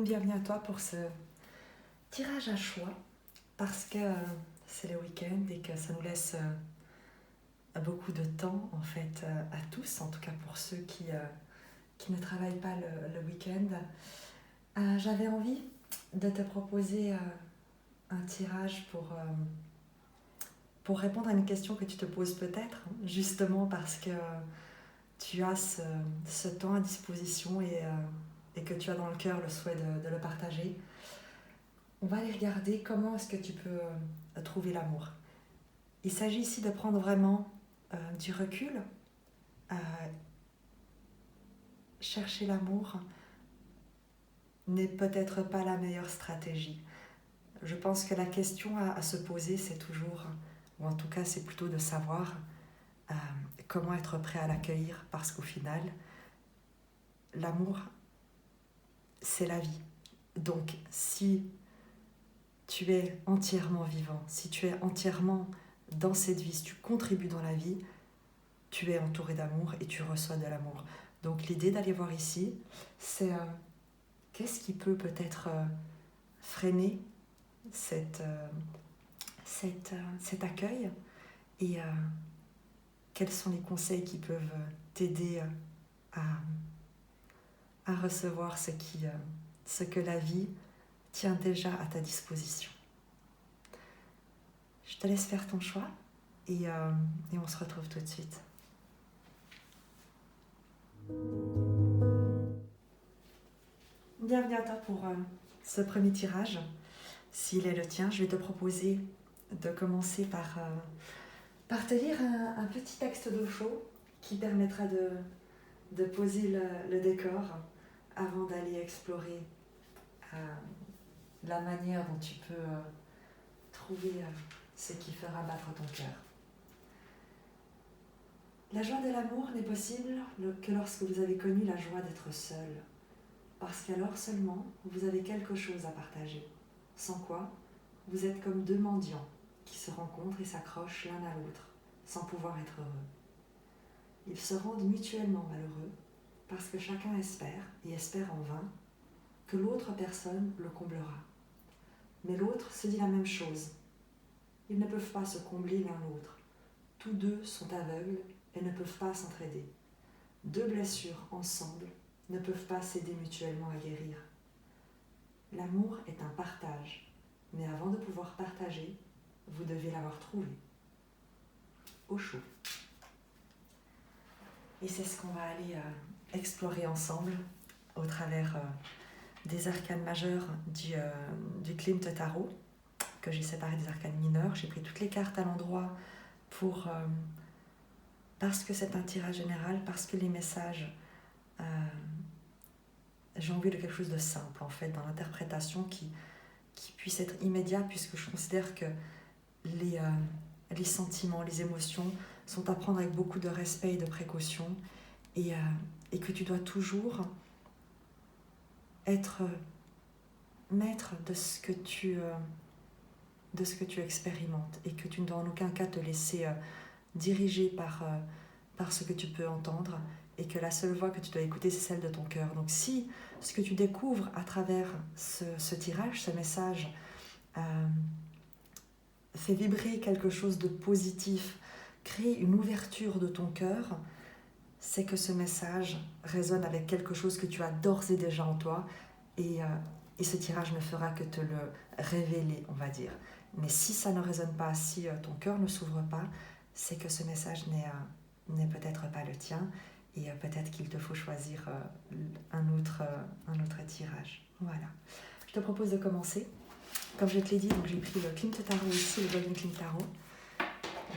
Bienvenue à toi pour ce tirage à choix parce que c'est le week-end et que ça nous laisse beaucoup de temps en fait à tous, en tout cas pour ceux qui ne travaillent pas le week-end. J'avais envie de te proposer un tirage pour répondre à une question que tu te poses peut-être, justement parce que tu as ce temps à disposition et que tu as dans le cœur le souhait de le partager. On va aller regarder comment est-ce que tu peux trouver l'amour. Il s'agit ici de prendre vraiment du recul. Chercher l'amour n'est peut-être pas la meilleure stratégie. Je pense que la question à se poser, c'est toujours, ou en tout cas c'est plutôt de savoir comment être prêt à l'accueillir, parce qu'au final, l'amour, c'est la vie. Donc si tu es entièrement vivant, si tu es entièrement dans cette vie, si tu contribues dans la vie, tu es entouré d'amour et tu reçois de l'amour. Donc l'idée d'aller voir ici, c'est qu'est-ce qui peut peut-être freiner cet accueil et quels sont les conseils qui peuvent t'aider à recevoir ce que la vie tient déjà à ta disposition. Je te laisse faire ton choix et on se retrouve tout de suite. Bienvenue à toi pour ce premier tirage. S'il est le tien, je vais te proposer de commencer par te lire un petit texte d'eau chaud qui permettra de poser le décor avant d'aller explorer la manière dont tu peux trouver ce qui fera battre ton cœur. La joie de l'amour n'est possible que lorsque vous avez connu la joie d'être seul, parce qu'alors seulement vous avez quelque chose à partager, sans quoi vous êtes comme deux mendiants qui se rencontrent et s'accrochent l'un à l'autre, sans pouvoir être heureux. Ils se rendent mutuellement malheureux, parce que chacun espère, et espère en vain, que l'autre personne le comblera. Mais l'autre se dit la même chose. Ils ne peuvent pas se combler l'un l'autre. Tous deux sont aveugles et ne peuvent pas s'entraider. Deux blessures ensemble ne peuvent pas s'aider mutuellement à guérir. L'amour est un partage, mais avant de pouvoir partager, vous devez l'avoir trouvé. Au chaud. Et c'est ce qu'on va aller explorer ensemble au travers des arcanes majeures du Klimt Tarot, que j'ai séparé des arcanes mineures. J'ai pris toutes les cartes à l'endroit parce que c'est un tirage général, parce que les messages, j'ai envie de quelque chose de simple en fait, dans l'interprétation qui puisse être immédiat, puisque je considère que les sentiments, les émotions sont à prendre avec beaucoup de respect et de précaution, et que tu dois toujours être maître de ce que tu expérimentes, et que tu ne dois en aucun cas te laisser diriger par ce que tu peux entendre, et que la seule voix que tu dois écouter, c'est celle de ton cœur. Donc si ce que tu découvres à travers ce tirage, ce message, fait vibrer quelque chose de positif, crée une ouverture de ton cœur, c'est que ce message résonne avec quelque chose que tu as d'ores et déjà en toi, et ce tirage ne fera que te le révéler, on va dire. Mais si ça ne résonne pas, si ton cœur ne s'ouvre pas, c'est que ce message n'est peut-être pas le tien, et peut-être qu'il te faut choisir un autre tirage. Voilà. Je te propose de commencer. Comme je te l'ai dit, donc j'ai pris le Klimt Tarot ici, le Golden Klimt Tarot,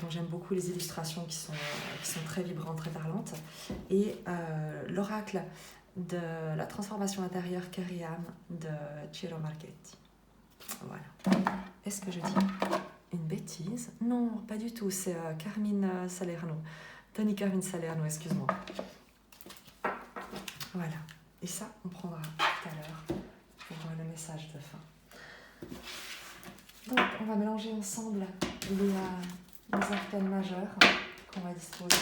dont j'aime beaucoup les illustrations qui sont très vibrantes, très parlantes, et l'oracle de la transformation intérieure Keriam de Ciro Marchetti. Voilà. Est-ce que je dis une bêtise? Non, pas du tout, c'est Carmine Salerno. Tony Carmine Salerno, excuse-moi. Voilà. Et ça, on prendra tout à l'heure pour le message de fin. Donc, on va mélanger ensemble les arcanes majeures qu'on va disposer.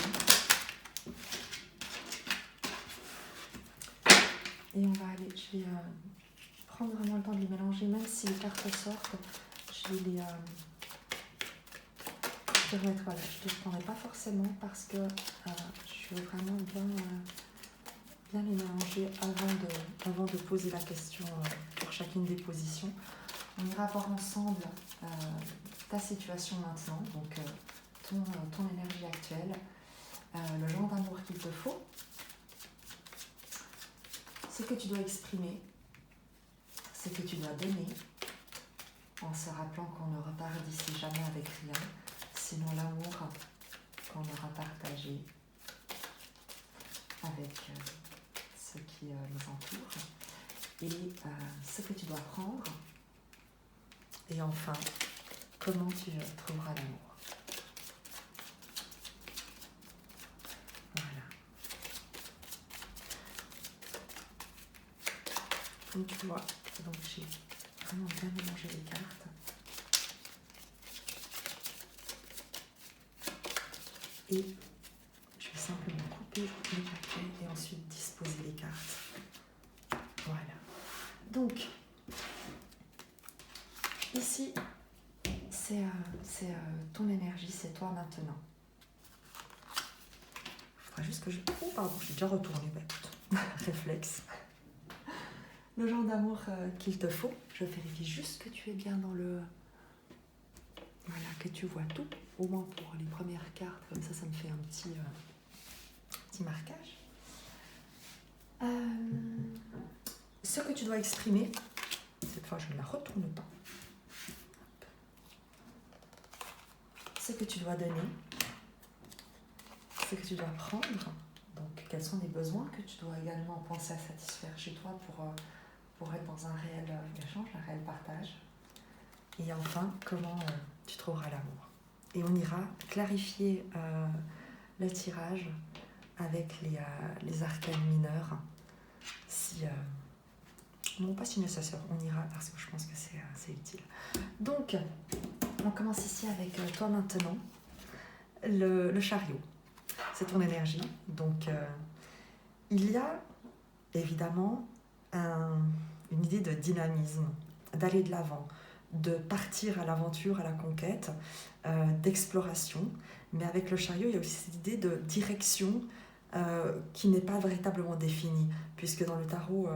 Et on va aller, je vais prendre vraiment le temps de les mélanger, même si les cartes sortent, je vais les remettre, voilà, je ne les prendrai pas forcément parce que je veux vraiment bien les mélanger avant de poser la question pour chacune des positions. On ira voir ensemble ta situation maintenant, donc ton énergie actuelle, le genre d'amour qu'il te faut, ce que tu dois exprimer, ce que tu dois donner, en se rappelant qu'on ne repart d'ici jamais avec rien, sinon l'amour qu'on aura partagé avec ceux qui nous entourent, et ce que tu dois prendre, et enfin, comment tu trouveras l'amour. Voilà. Comme tu vois, donc j'ai vraiment bien mélangé les cartes. Et je vais simplement couper les paquets et ensuite disposer les cartes. Voilà. Donc, ici, c'est ton énergie, c'est toi maintenant. Il faudra juste que je... Oh, pardon, je suis déjà retournée, réflexe. Le genre d'amour qu'il te faut. Je vérifie juste que tu es bien dans le... Voilà, que tu vois tout. Au moins pour les premières cartes, comme ça me fait un petit marquage. Ce que tu dois exprimer, cette fois je ne la retourne pas. Ce que tu dois donner, ce que tu dois prendre, donc quels sont les besoins que tu dois également penser à satisfaire chez toi pour être dans un réel échange, un réel partage. Et enfin, comment tu trouveras l'amour. Et on ira clarifier le tirage avec les arcanes mineurs, non pas si nécessaire, on ira parce que je pense que c'est utile. Donc, on commence ici avec toi maintenant, le chariot, c'est ton énergie. Donc, il y a évidemment une idée de dynamisme, d'aller de l'avant, de partir à l'aventure, à la conquête, d'exploration. Mais avec le chariot, il y a aussi cette idée de direction qui n'est pas véritablement définie, puisque dans le tarot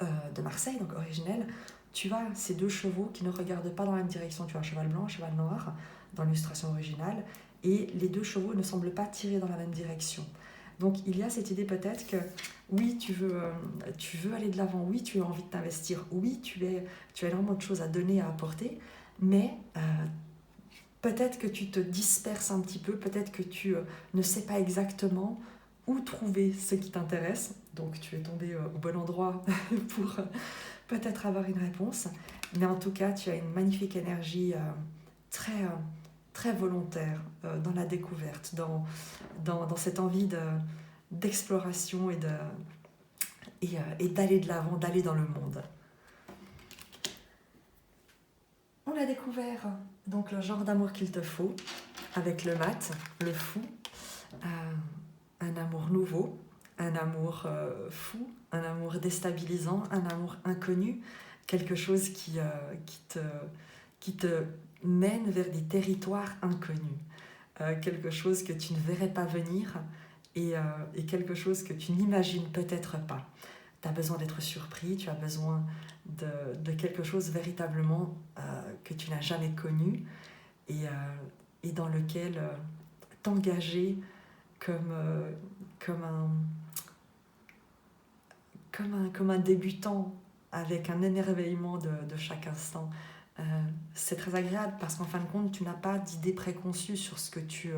de Marseille, donc originel, tu as ces deux chevaux qui ne regardent pas dans la même direction. Tu as un cheval blanc, un cheval noir dans l'illustration originale, et les deux chevaux ne semblent pas tirer dans la même direction. Donc il y a cette idée peut-être que oui, tu veux aller de l'avant, oui, tu as envie de t'investir, oui, tu as énormément de choses à donner, à apporter, mais peut-être que tu te disperses un petit peu, peut-être que tu ne sais pas exactement où trouver ce qui t'intéresse. Donc tu es tombé au bon endroit pour peut-être avoir une réponse. Mais en tout cas, tu as une magnifique énergie très volontaire dans la découverte, dans cette envie d'exploration et d'aller de l'avant, d'aller dans le monde. On a découvert donc le genre d'amour qu'il te faut avec le mat, le fou, un amour nouveau, un amour fou, un amour déstabilisant, un amour inconnu, quelque chose qui te mène vers des territoires inconnus, quelque chose que tu ne verrais pas venir et quelque chose que tu n'imagines peut-être pas. Tu as besoin d'être surpris, tu as besoin de quelque chose véritablement que tu n'as jamais connu et dans lequel t'engager comme un débutant avec un émerveillement de chaque instant. C'est très agréable parce qu'en fin de compte, tu n'as pas d'idée préconçue sur ce que tu...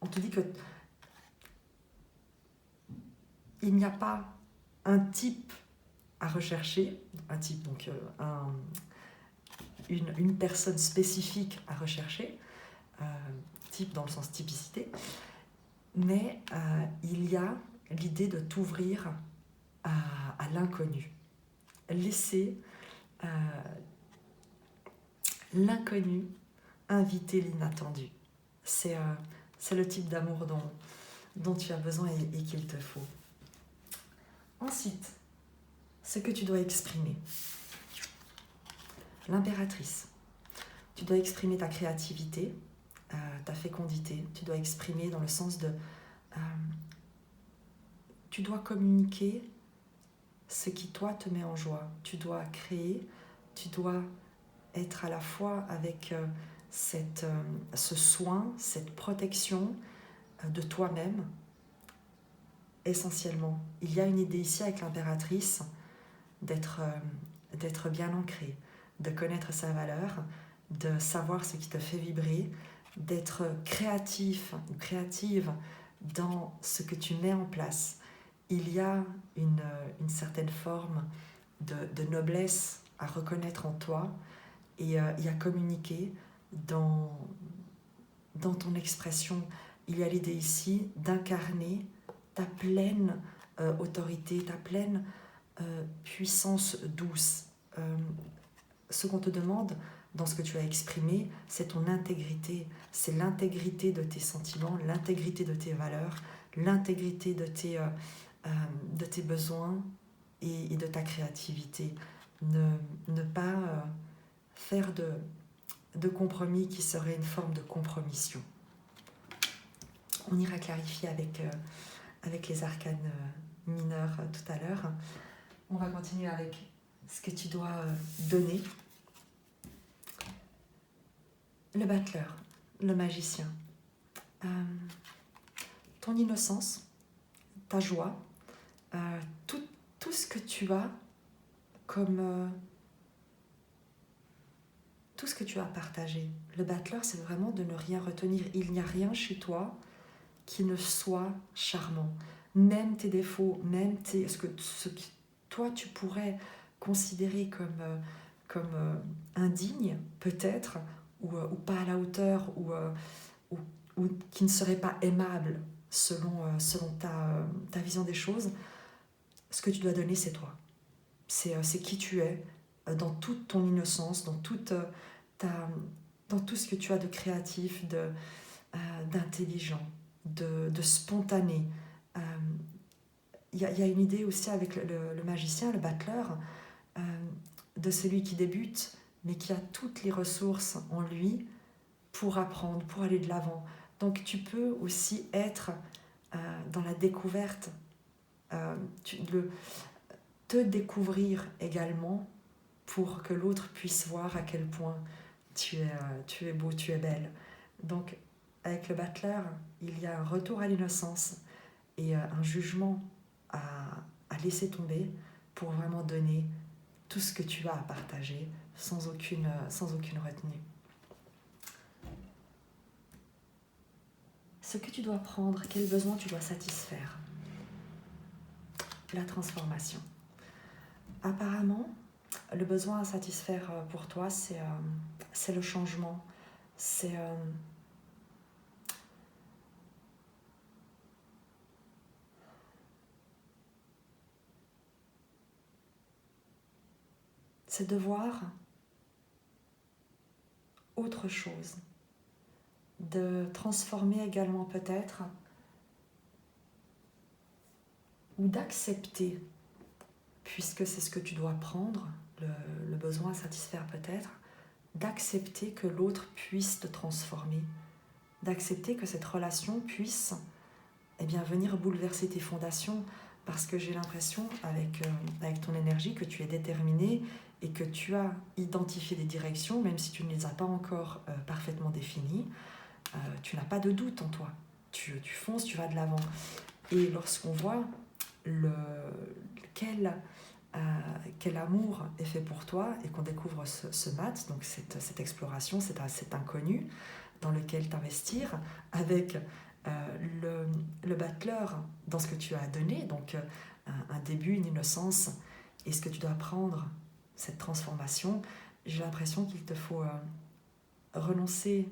on te dit que il n'y a pas un type à rechercher, un type, donc une personne spécifique à rechercher, type dans le sens typicité, mais il y a l'idée de t'ouvrir à l'inconnu. Laisser l'inconnu inviter l'inattendu. C'est le type d'amour dont tu as besoin et qu'il te faut. Ensuite, ce que tu dois exprimer. L'impératrice. Tu dois exprimer ta créativité, ta fécondité. Tu dois exprimer dans le sens de... tu dois communiquer ce qui, toi, te met en joie. Tu dois créer, tu dois être à la fois avec ce soin, cette protection de toi-même, essentiellement. Il y a une idée ici avec l'impératrice d'être bien ancré, de connaître sa valeur, de savoir ce qui te fait vibrer, d'être créatif ou créative dans ce que tu mets en place. Il y a une certaine forme de noblesse à reconnaître en toi et à communiquer dans ton expression. Il y a l'idée ici d'incarner ta pleine autorité, ta pleine puissance douce. Ce qu'on te demande dans ce que tu as exprimé, c'est ton intégrité. C'est l'intégrité de tes sentiments, l'intégrité de tes valeurs, l'intégrité de tes besoins et de ta créativité. Ne pas faire de compromis qui serait une forme de compromission. On ira clarifier avec les arcanes mineurs tout à l'heure. On va continuer avec ce que tu dois donner. Le battleur, le magicien. Ton innocence, ta joie, tout ce que tu as comme... tout ce que tu as partagé. Le battleur, c'est vraiment de ne rien retenir. Il n'y a rien chez toi qui ne soit charmant. Même tes défauts, même ce que toi tu pourrais considérer comme indigne, peut-être, ou pas à la hauteur, ou qui ne serait pas aimable selon ta vision des choses, ce que tu dois donner, c'est toi. C'est qui tu es, dans toute ton innocence, dans tout ce que tu as de créatif, d'intelligent, de spontané. Il y a une idée aussi avec le magicien, le battleur, de celui qui débute, mais qui a toutes les ressources en lui pour apprendre, pour aller de l'avant. Donc tu peux aussi être dans la découverte, te découvrir également pour que l'autre puisse voir à quel point tu es beau, tu es belle. Donc avec le battleur, il y a un retour à l'innocence et un jugement à laisser tomber pour vraiment donner tout ce que tu as à partager sans aucune retenue. Ce que tu dois prendre, quel besoin tu dois satisfaire. La transformation. Apparemment, le besoin à satisfaire pour toi, c'est le changement. C'est de voir autre chose, de transformer également peut-être, ou d'accepter, puisque c'est ce que tu dois prendre, le besoin à satisfaire peut-être, d'accepter que l'autre puisse te transformer, d'accepter que cette relation puisse venir bouleverser tes fondations, parce que j'ai l'impression, avec ton énergie, que tu es déterminé et que tu as identifié des directions, même si tu ne les as pas encore parfaitement définies. Tu n'as pas de doute en toi. Tu fonces, tu vas de l'avant. Et lorsqu'on voit quel amour est fait pour toi et qu'on découvre ce mat, donc cette exploration, cet inconnu dans lequel t'investir avec le battleur dans ce que tu as donné, donc un début, une innocence, et ce que tu dois prendre, cette transformation, j'ai l'impression qu'il te faut renoncer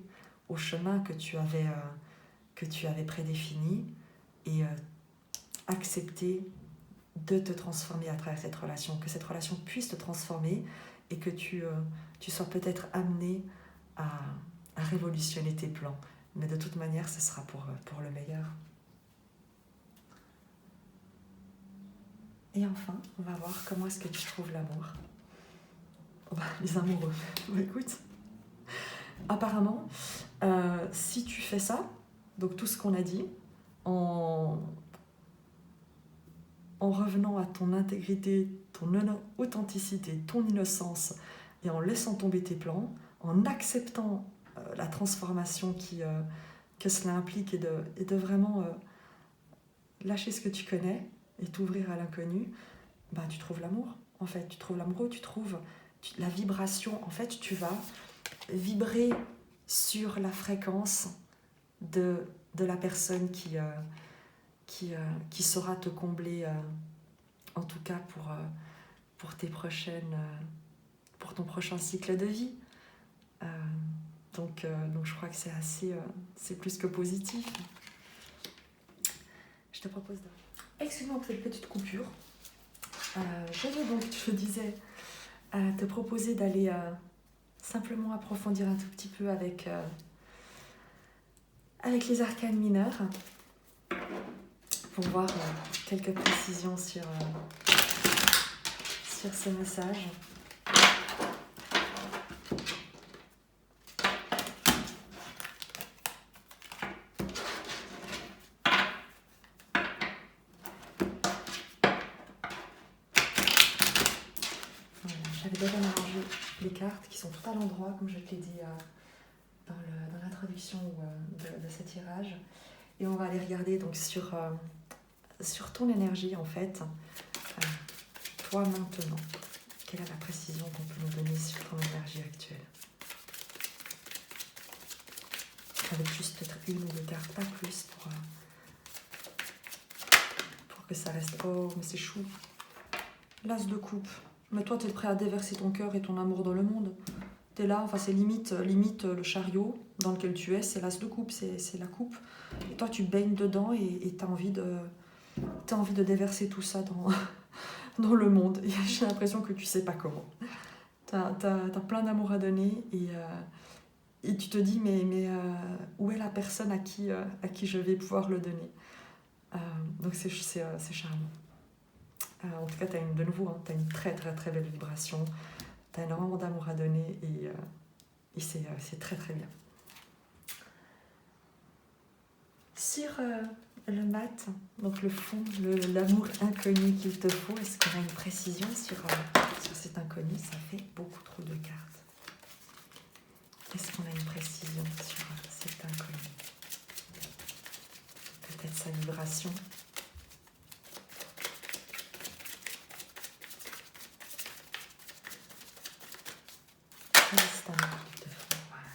au chemin que tu avais prédéfini et accepter de te transformer à travers cette relation, que cette relation puisse te transformer et que tu sois peut-être amené à révolutionner tes plans. Mais de toute manière, ce sera pour le meilleur. Et enfin, on va voir comment est-ce que tu trouves l'amour. Oh bah, les amoureux. Bah, écoute, apparemment, si tu fais ça, donc tout ce qu'on a dit, en, en revenant à ton intégrité, ton authenticité, ton innocence, et en laissant tomber tes plans, en acceptant la transformation que cela implique et de vraiment lâcher ce que tu connais et t'ouvrir à l'inconnu, bah, tu trouves l'amour. En fait, tu trouves l'amoureux, tu trouves la vibration. En fait, tu vas vibrer sur la fréquence de la personne qui saura te combler, en tout cas pour tes prochaines, pour ton prochain cycle de vie. Donc je crois que c'est assez, c'est plus que positif. Je te propose excuse-moi pour cette petite coupure. Je vais donc, je disais, te proposer d'aller simplement approfondir un tout petit peu avec les arcanes mineurs pour voir quelques précisions sur ce message. J'avais déjà mélangé les cartes qui sont toutes à l'endroit, comme je te l'ai dit dans l'introduction de ce tirage. Et on va aller regarder donc sur ton énergie, en fait, toi maintenant. Quelle est la précision qu'on peut nous donner sur ton énergie actuelle? Avec juste peut-être une ou deux cartes, pas plus, pour que ça reste... Oh, mais c'est chou. L'as de coupe. Mais toi, tu es prêt à déverser ton cœur et ton amour dans le monde. Tu es là, enfin, c'est limite le chariot dans lequel tu es, c'est l'as de coupe, c'est la coupe. Et toi, tu baignes dedans et tu as envie de déverser tout ça dans le monde. Et j'ai l'impression que tu sais pas comment. Tu as plein d'amour à donner et tu te dis, mais où est la personne à qui je vais pouvoir le donner? Donc c'est charmant. En tout cas, de nouveau, tu as une très très très belle vibration, tu as énormément d'amour à donner et c'est très très bien. Sur le mat, donc le fond, l'amour inconnu qu'il te faut, est-ce qu'on a une précision sur cet inconnu? Ça fait beaucoup trop de cartes. Est-ce qu'on a une précision sur cet inconnu? Peut-être sa vibration. C'est un amour qu'il te faut. Voilà.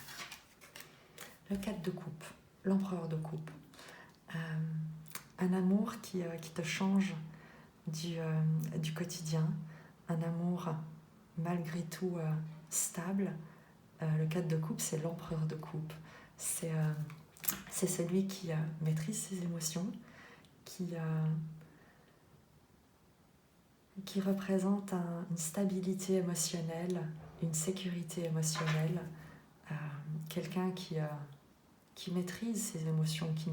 Le 4 de coupe, l'empereur de coupe. Un amour qui te change du quotidien, un amour malgré tout stable. Le 4 de coupe, c'est l'empereur de coupe. C'est celui qui maîtrise ses émotions, qui représente une stabilité émotionnelle, une sécurité émotionnelle, quelqu'un qui maîtrise ses émotions, qui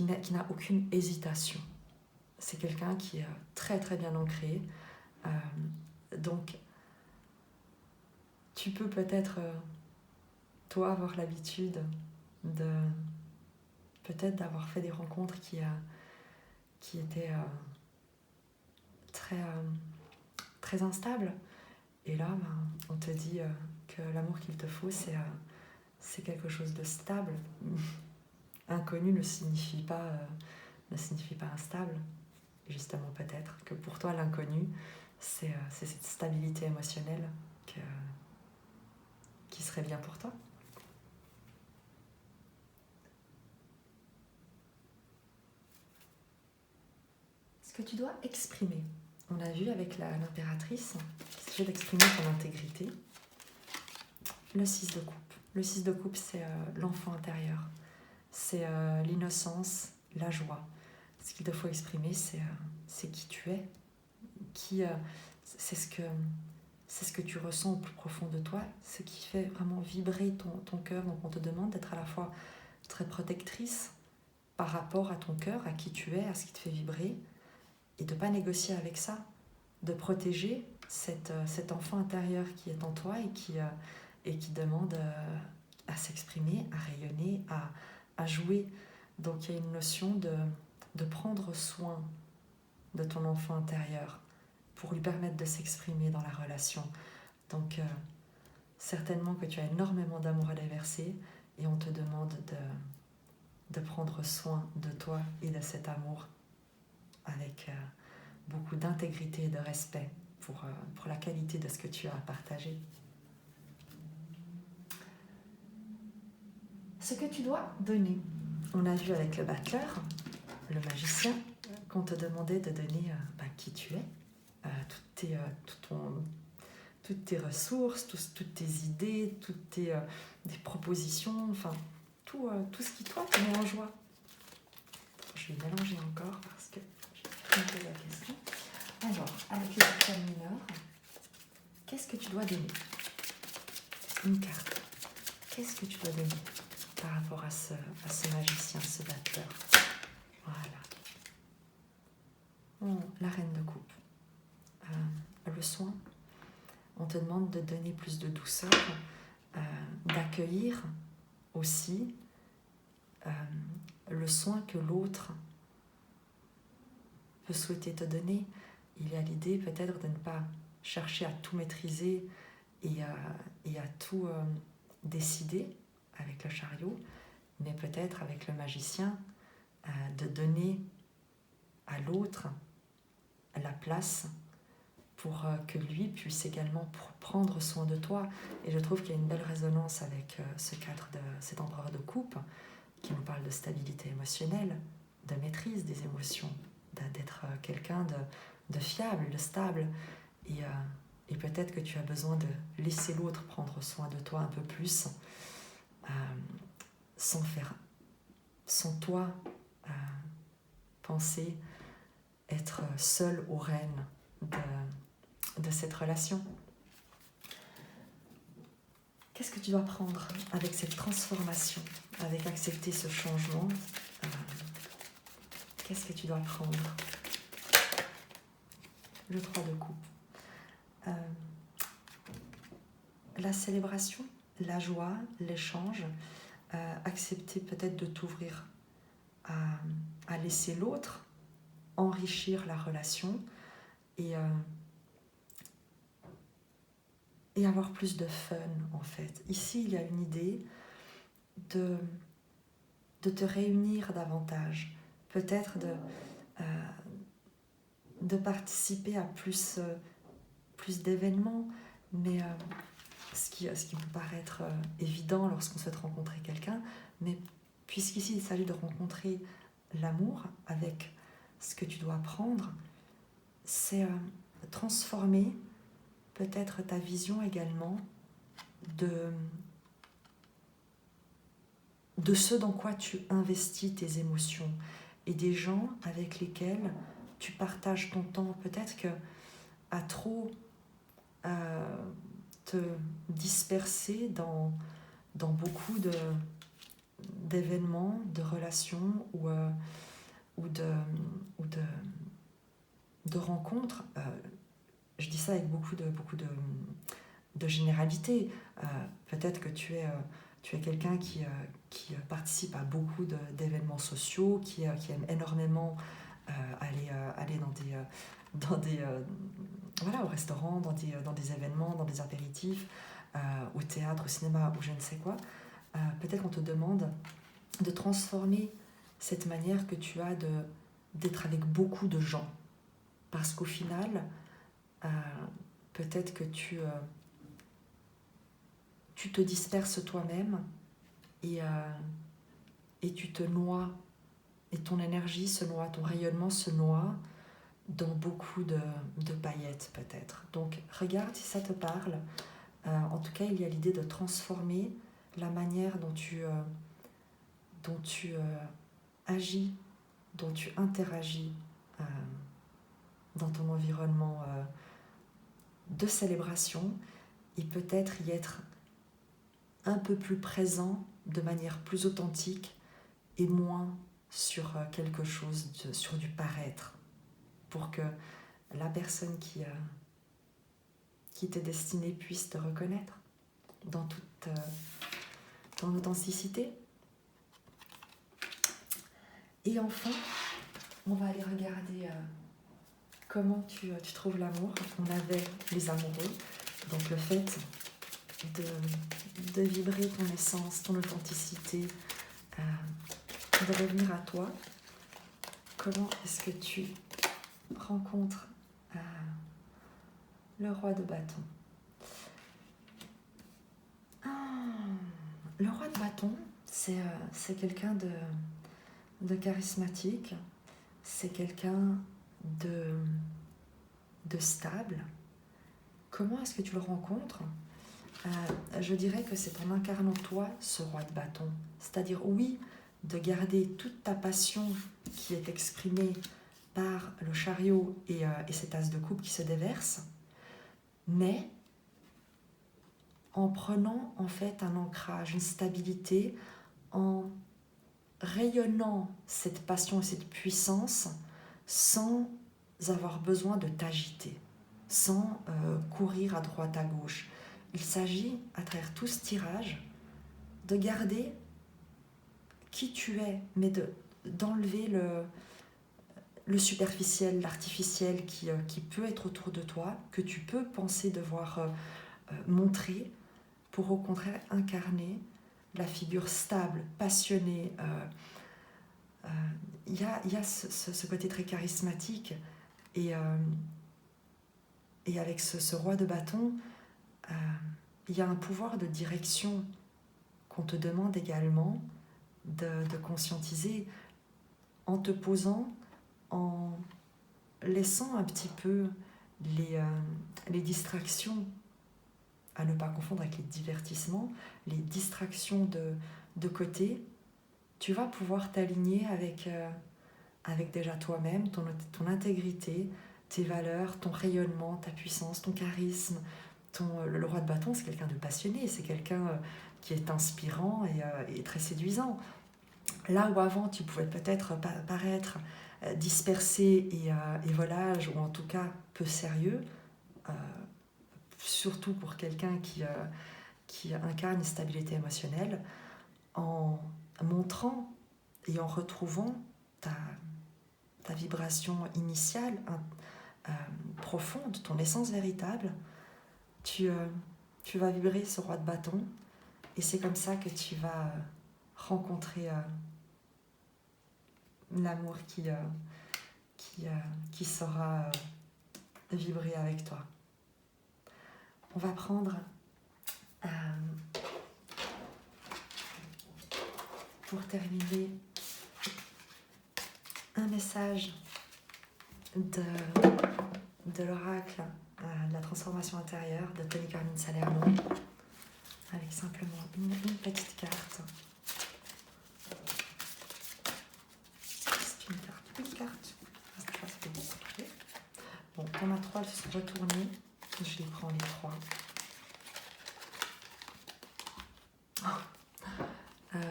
n'a aucune hésitation. C'est quelqu'un qui est très très bien ancré. Donc, tu peux peut-être, toi, avoir l'habitude peut-être d'avoir fait des rencontres qui étaient très, très instables. Et là, on te dit que l'amour qu'il te faut, c'est quelque chose de stable. Inconnu ne signifie pas instable. Justement, peut-être que pour toi, l'inconnu, c'est cette stabilité émotionnelle qui serait bien pour toi. Ce que tu dois exprimer, on a vu avec l'impératrice, il s'agit d'exprimer ton intégrité. Le 6 de coupe. Le 6 de coupe, c'est l'enfant intérieur. C'est l'innocence, la joie. Ce qu'il te faut exprimer, c'est qui tu es. C'est ce que tu ressens au plus profond de toi, ce qui fait vraiment vibrer ton cœur. Donc on te demande d'être à la fois très protectrice par rapport à ton cœur, à qui tu es, à ce qui te fait vibrer, et de ne pas négocier avec ça, de protéger cet enfant intérieur qui est en toi et qui demande à s'exprimer, à rayonner, à jouer. Donc il y a une notion de prendre soin de ton enfant intérieur pour lui permettre de s'exprimer dans la relation. Donc certainement que tu as énormément d'amour à déverser et on te demande de prendre soin de toi et de cet amour avec beaucoup d'intégrité et de respect pour la qualité de ce que tu as à partager. Ce que tu dois donner. On a vu avec le battleur, le magicien, qu'on te demandait de donner qui tu es, toutes tes ressources, toutes tes idées, toutes tes des propositions, enfin tout ce qui toi te met en joie. Je vais mélanger encore parce que j'ai posé la question. Alors, avec les arcanes mineurs, qu'est-ce que tu dois donner? Une carte. Qu'est-ce que tu dois donner par rapport à ce magicien, ce battleur? Voilà. La reine de coupe. Le soin. On te demande de donner plus de douceur, d'accueillir aussi le soin que l'autre peut souhaiter te donner. Il y a l'idée peut-être de ne pas chercher à tout maîtriser et à tout décider avec le chariot, mais peut-être avec le magicien, de donner à l'autre la place pour que lui puisse également prendre soin de toi. Et je trouve qu'il y a une belle résonance avec ce cadre de cet empereur de coupe qui nous parle de stabilité émotionnelle, de maîtrise des émotions, d'être quelqu'un de fiable, de stable. Et peut-être que tu as besoin de laisser l'autre prendre soin de toi un peu plus, sans toi penser être seul aux rênes de cette relation. Qu'est-ce que tu dois prendre avec cette transformation, avec accepter ce changement? Qu'est-ce que tu dois prendre? Le 3 de coupe. La célébration, la joie, l'échange, accepter peut-être de t'ouvrir à laisser l'autre enrichir la relation et avoir plus de fun en fait. Ici, il y a une idée de te réunir davantage, peut-être de participer à plus d'événements, mais ce qui peut paraître évident lorsqu'on souhaite rencontrer quelqu'un, mais puisqu'ici il s'agit de rencontrer l'amour avec ce que tu dois apprendre, c'est transformer peut-être ta vision également de ce dans quoi tu investis tes émotions et des gens avec lesquels tu partages ton temps. Peut-être que à trop te disperser dans beaucoup d'événements, de relations ou de rencontres. Je dis ça avec beaucoup de généralité. Peut-être que tu es quelqu'un qui participe à beaucoup d'événements sociaux, qui aime énormément aller au restaurant, dans des événements, dans des apéritifs, au théâtre, au cinéma ou je ne sais quoi. Peut-être qu'on te demande de transformer cette manière que tu as d'être avec beaucoup de gens. Parce qu'au final, peut-être que tu te disperses toi-même et tu te noies, et ton énergie se noie, ton rayonnement se noie dans beaucoup de paillettes peut-être. Donc regarde si ça te parle. En tout cas, il y a l'idée de transformer la manière dont tu agis, dont tu interagis dans ton environnement de célébration, et peut-être y être un peu plus présent de manière plus authentique et moins sur quelque chose, sur du paraître. pour que la personne qui t'est destinée puisse te reconnaître dans toute ton authenticité. Et enfin, on va aller regarder comment tu trouves l'amour. On avait les amoureux, donc le fait de vibrer ton essence, ton authenticité, de revenir à toi. Comment est-ce que tu rencontres le roi de bâton? Le roi de bâton, c'est quelqu'un de charismatique, c'est quelqu'un de stable. Comment est-ce que tu le rencontres? Je dirais que c'est en incarnant toi ce roi de bâton. C'est-à-dire, oui, de garder toute ta passion qui est exprimée par le chariot et cet as de coupe qui se déverse, mais en prenant en fait un ancrage, une stabilité, en rayonnant cette passion et cette puissance sans avoir besoin de t'agiter, sans courir à droite à gauche. Il s'agit, à travers tout ce tirage, de garder qui tu es, mais d'enlever le superficiel, l'artificiel qui peut être autour de toi, que tu peux penser devoir montrer, pour au contraire incarner la figure stable, passionnée. Il y a ce côté très charismatique et avec ce roi de bâton, il y a un pouvoir de direction qu'on te demande également de conscientiser en te posant, en laissant un petit peu les distractions, à ne pas confondre avec les divertissements, les distractions de côté. Tu vas pouvoir t'aligner avec déjà toi-même, ton intégrité, tes valeurs, ton rayonnement, ta puissance, ton charisme. Le roi de bâton, c'est quelqu'un de passionné, c'est quelqu'un qui est inspirant et très séduisant. Là où avant, tu pouvais peut-être paraître dispersé et volage, ou en tout cas peu sérieux, surtout pour quelqu'un qui incarne une stabilité émotionnelle, en montrant et en retrouvant ta vibration initiale, profonde, ton essence véritable, tu vas vibrer ce roi de bâton, et c'est comme ça que tu vas rencontrer l'amour qui saura vibrer avec toi. On va prendre pour terminer un message de l'oracle de la transformation intérieure de Tony Carmine Salerno, avec simplement une petite carte. C'est une carte. Bon, comme à 3, elles se sont retournées, je les prends les 3.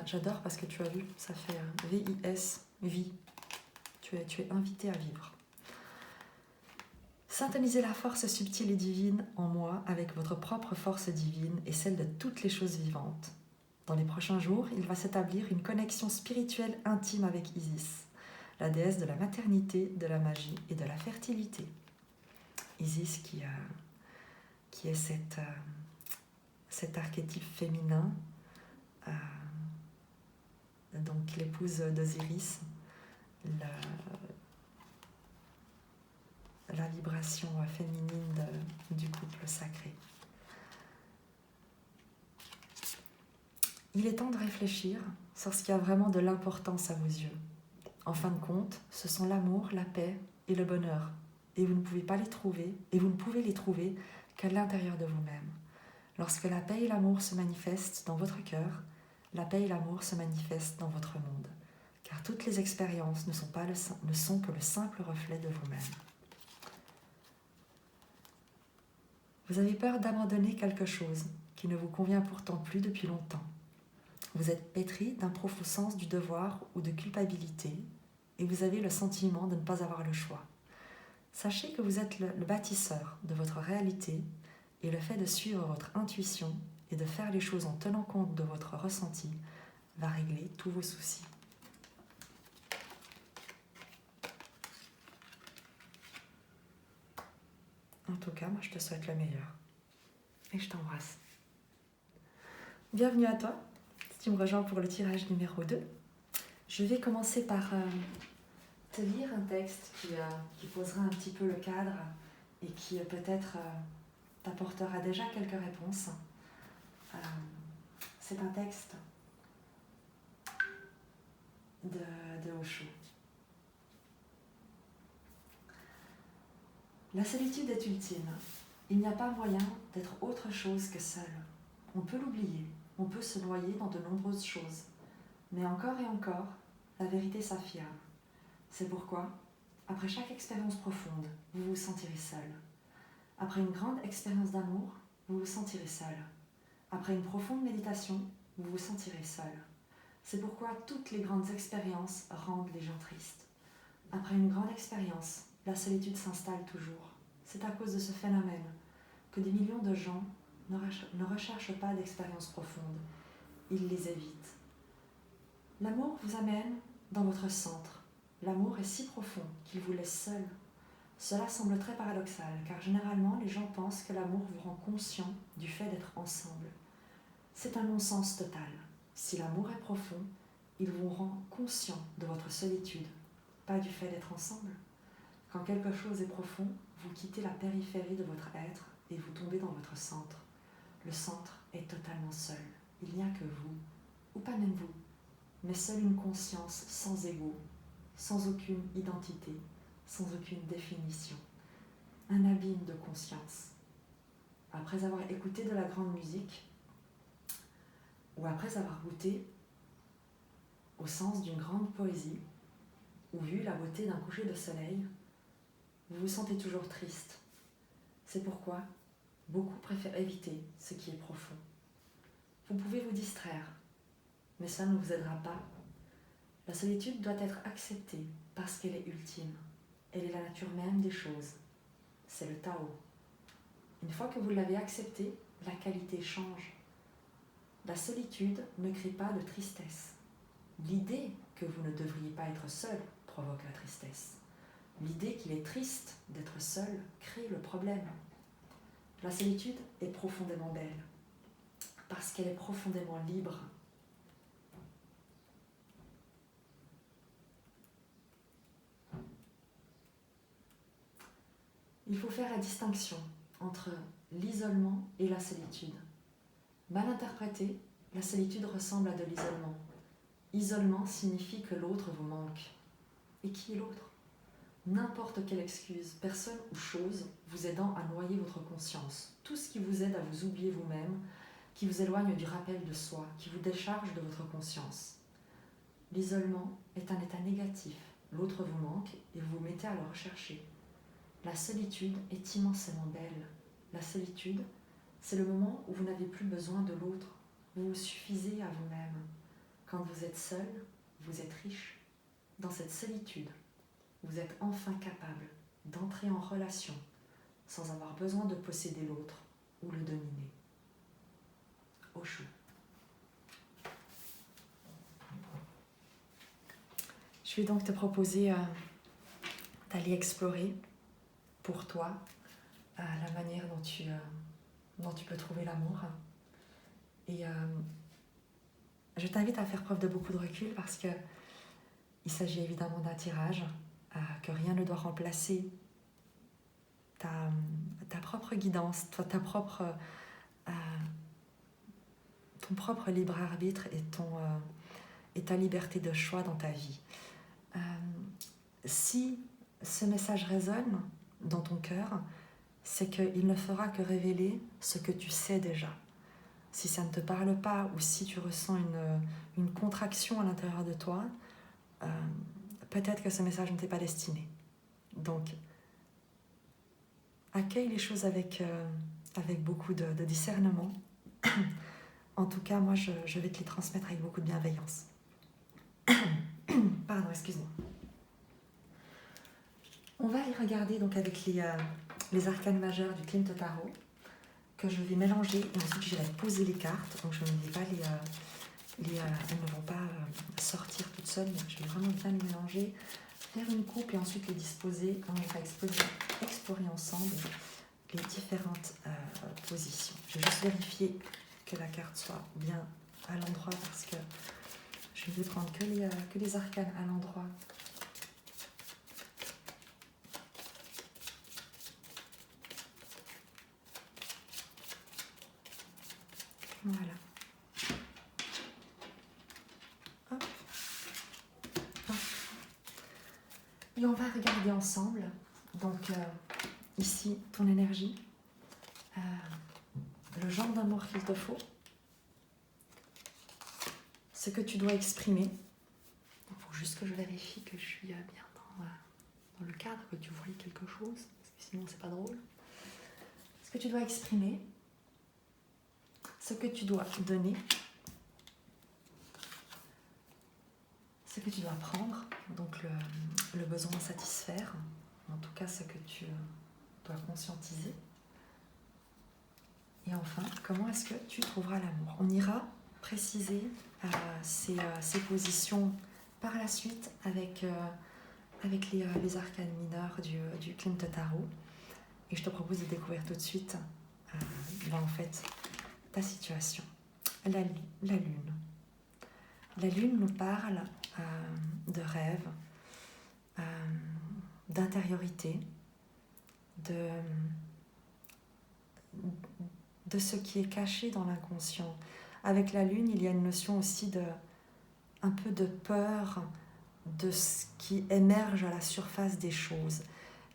J'adore parce que tu as vu, ça fait VIS, vie. Tu es invité à vivre. Syntonisez la force subtile et divine en moi avec votre propre force divine et celle de toutes les choses vivantes. Dans les prochains jours, il va s'établir une connexion spirituelle intime avec Isis, la déesse de la maternité, de la magie et de la fertilité. Isis qui est cet archétype féminin, donc l'épouse d'Osiris, la vibration féminine du couple sacré. Il est temps de réfléchir sur ce qui a vraiment de l'importance à vos yeux. En fin de compte, ce sont l'amour, la paix et le bonheur. Et vous ne pouvez pas les trouver, et vous ne pouvez les trouver qu'à l'intérieur de vous-même. Lorsque la paix et l'amour se manifestent dans votre cœur, la paix et l'amour se manifestent dans votre monde. Car toutes les expériences ne sont que le simple reflet de vous-même. Vous avez peur d'abandonner quelque chose qui ne vous convient pourtant plus depuis longtemps. Vous êtes pétri d'un profond sens du devoir ou de culpabilité et vous avez le sentiment de ne pas avoir le choix. Sachez que vous êtes le bâtisseur de votre réalité et le fait de suivre votre intuition et de faire les choses en tenant compte de votre ressenti va régler tous vos soucis. En tout cas, moi je te souhaite le meilleur et je t'embrasse. Bienvenue à toi, si tu me rejoins pour le tirage numéro 2. Je vais commencer par te lire un texte qui posera un petit peu le cadre et qui peut-être t'apportera déjà quelques réponses. C'est un texte de Osho. La solitude est ultime. Il n'y a pas moyen d'être autre chose que seul. On peut l'oublier, on peut se noyer dans de nombreuses choses. Mais encore et encore, la vérité s'affirme. C'est pourquoi, après chaque expérience profonde, vous vous sentirez seul. Après une grande expérience d'amour, vous vous sentirez seul. Après une profonde méditation, vous vous sentirez seul. C'est pourquoi toutes les grandes expériences rendent les gens tristes. Après une grande expérience, la solitude s'installe toujours. C'est à cause de ce phénomène que des millions de gens ne recherchent pas d'expériences profondes. Ils les évitent. L'amour vous amène dans votre centre. L'amour est si profond qu'il vous laisse seul. Cela semble très paradoxal, car généralement les gens pensent que l'amour vous rend conscient du fait d'être ensemble. C'est un non-sens total. Si l'amour est profond, il vous rend conscient de votre solitude, pas du fait d'être ensemble. Quand quelque chose est profond, vous quittez la périphérie de votre être et vous tombez dans votre centre. Le centre est totalement seul. Il n'y a que vous, ou pas même vous, mais seule une conscience sans ego, sans aucune identité, sans aucune définition. Un abîme de conscience. Après avoir écouté de la grande musique, ou après avoir goûté au sens d'une grande poésie, ou vu la beauté d'un coucher de soleil, vous vous sentez toujours triste. C'est pourquoi beaucoup préfèrent éviter ce qui est profond. Vous pouvez vous distraire, mais ça ne vous aidera pas. La solitude doit être acceptée parce qu'elle est ultime. Elle est la nature même des choses. C'est le Tao. Une fois que vous l'avez acceptée, la qualité change. La solitude ne crée pas de tristesse. L'idée que vous ne devriez pas être seul provoque la tristesse. L'idée qu'il est triste d'être seul crée le problème. La solitude est profondément belle, parce qu'elle est profondément libre. Il faut faire la distinction entre l'isolement et la solitude. Mal interprétée, la solitude ressemble à de l'isolement. Isolement signifie que l'autre vous manque. Et qui est l'autre ? N'importe quelle excuse, personne ou chose vous aidant à noyer votre conscience. Tout ce qui vous aide à vous oublier vous-même, qui vous éloigne du rappel de soi, qui vous décharge de votre conscience. L'isolement est un état négatif. L'autre vous manque et vous vous mettez à le rechercher. La solitude est immensément belle. La solitude, c'est le moment où vous n'avez plus besoin de l'autre. Vous vous suffisez à vous-même. Quand vous êtes seul, vous êtes riche. Dans cette solitude, vous êtes enfin capable d'entrer en relation sans avoir besoin de posséder l'autre ou le dominer. Osho. Je vais donc te proposer d'aller explorer pour toi la manière dont tu peux trouver l'amour. Et je t'invite à faire preuve de beaucoup de recul parce que il s'agit évidemment d'un tirage, que rien ne doit remplacer ta propre guidance, ton propre libre arbitre et ta liberté de choix dans ta vie. Si ce message résonne dans ton cœur, c'est qu'il ne fera que révéler ce que tu sais déjà. Si ça ne te parle pas ou si tu ressens une contraction à l'intérieur de toi, peut-être que ce message ne t'est pas destiné. Donc, accueille les choses avec beaucoup de discernement. En tout cas, moi, je vais te les transmettre avec beaucoup de bienveillance. Pardon, excuse-moi. On va aller regarder donc avec les arcanes majeurs du Klimt Tarot, que je vais mélanger, et ensuite je vais poser les cartes, donc je ne vais pas elles ne vont pas sortir toutes seules, mais je vais vraiment bien les mélanger, faire une coupe et ensuite les disposer. On va explorer ensemble les différentes positions. Je vais juste vérifier que la carte soit bien à l'endroit parce que je ne vais prendre que les arcanes à l'endroit. Voilà. Hop. Hop. Et on va regarder ensemble, donc ici, ton énergie, le genre d'amour qu'il te faut, ce que tu dois exprimer. Il faut juste que je vérifie que je suis bien dans le cadre, que tu vois quelque chose, parce que sinon c'est pas drôle. Ce que tu dois exprimer, ce que tu dois donner, ce que tu dois prendre, donc le besoin à satisfaire, en tout cas ce que tu dois conscientiser. Et enfin, comment est-ce que tu trouveras l'amour? On ira préciser ces positions par la suite avec les arcanes mineures du Klimt Tarot. Et je te propose de découvrir tout de suite en fait, ta situation. La lune. La lune nous parle de rêve, d'intériorité, de ce qui est caché dans l'inconscient. Avec la lune, il y a une notion aussi un peu de peur de ce qui émerge à la surface des choses.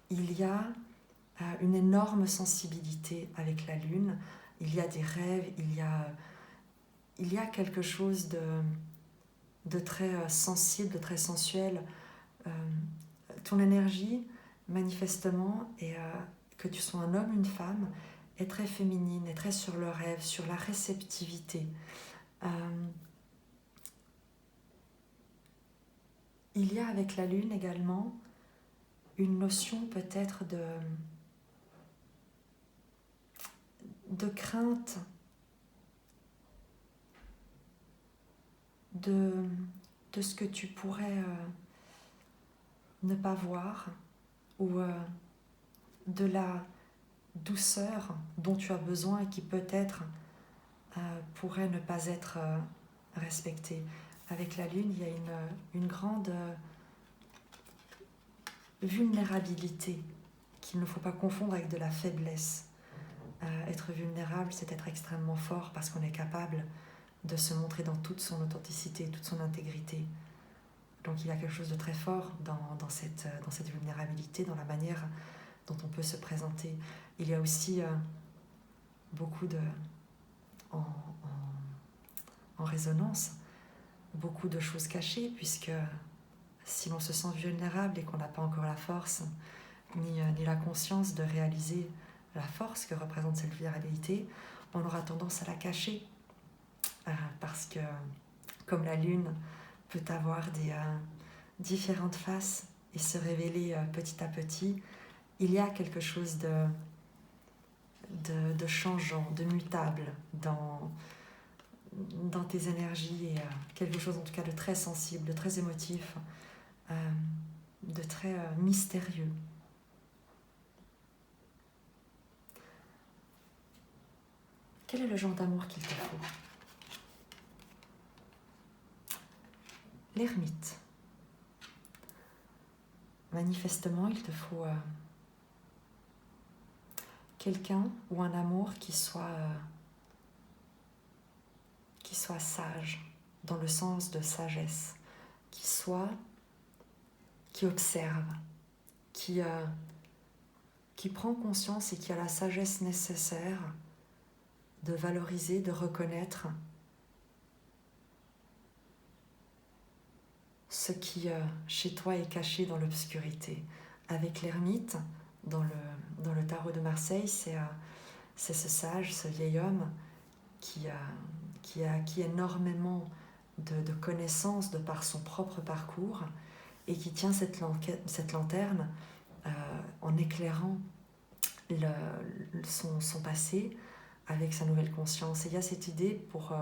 Il y a une énorme sensibilité avec la lune, il y a des rêves, il y a quelque chose de très sensible, de très sensuel. Ton énergie, manifestement, et que tu sois un homme ou une femme, est très féminine, est très sur le rêve, sur la réceptivité. Il y a avec la lune également une notion peut-être de crainte, de ce que tu pourrais ne pas voir, ou de la douceur dont tu as besoin et qui peut-être pourrait ne pas être respectée. Avec la lune, il y a une grande vulnérabilité qu'il ne faut pas confondre avec de la faiblesse. Être vulnérable, c'est être extrêmement fort parce qu'on est capable de se montrer dans toute son authenticité, toute son intégrité. Donc il y a quelque chose de très fort dans cette vulnérabilité, dans la manière dont on peut se présenter. Il y a aussi beaucoup en résonance, beaucoup de choses cachées, puisque si l'on se sent vulnérable et qu'on n'a pas encore la force ni la conscience de réaliser la force que représente cette vulnérabilité, on aura tendance à la cacher, parce que comme la lune peut avoir des différentes faces et se révéler petit à petit, il y a quelque chose de changeant, de mutable dans tes énergies, et quelque chose en tout cas de très sensible, de très émotif, de très mystérieux. Quel est le genre d'amour qu'il te faut? L'ermite. Manifestement, il te faut quelqu'un ou un amour qui soit sage, dans le sens de sagesse, qui observe, qui prend conscience et qui a la sagesse nécessaire de valoriser, de reconnaître ce qui chez toi est caché dans l'obscurité. Avec l'ermite, dans le tarot de Marseille, c'est ce sage, ce vieil homme qui a acquis énormément de connaissances de par son propre parcours et qui tient cette lanterne en éclairant son passé avec sa nouvelle conscience. Et il y a cette idée pour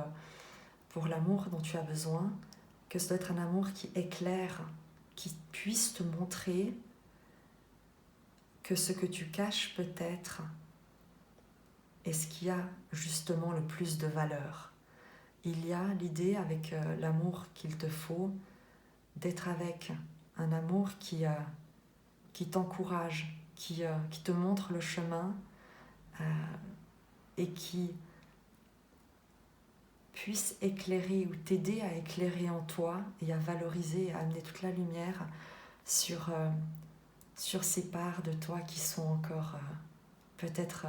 l'amour dont tu as besoin, que ce doit être un amour qui éclaire, qui puisse te montrer que ce que tu caches peut-être est ce qui a justement le plus de valeur. Il y a l'idée avec l'amour qu'il te faut d'être avec un amour qui t'encourage, qui te montre le chemin et qui puisse éclairer ou t'aider à éclairer en toi et à valoriser et à amener toute la lumière sur ces parts de toi qui sont encore peut-être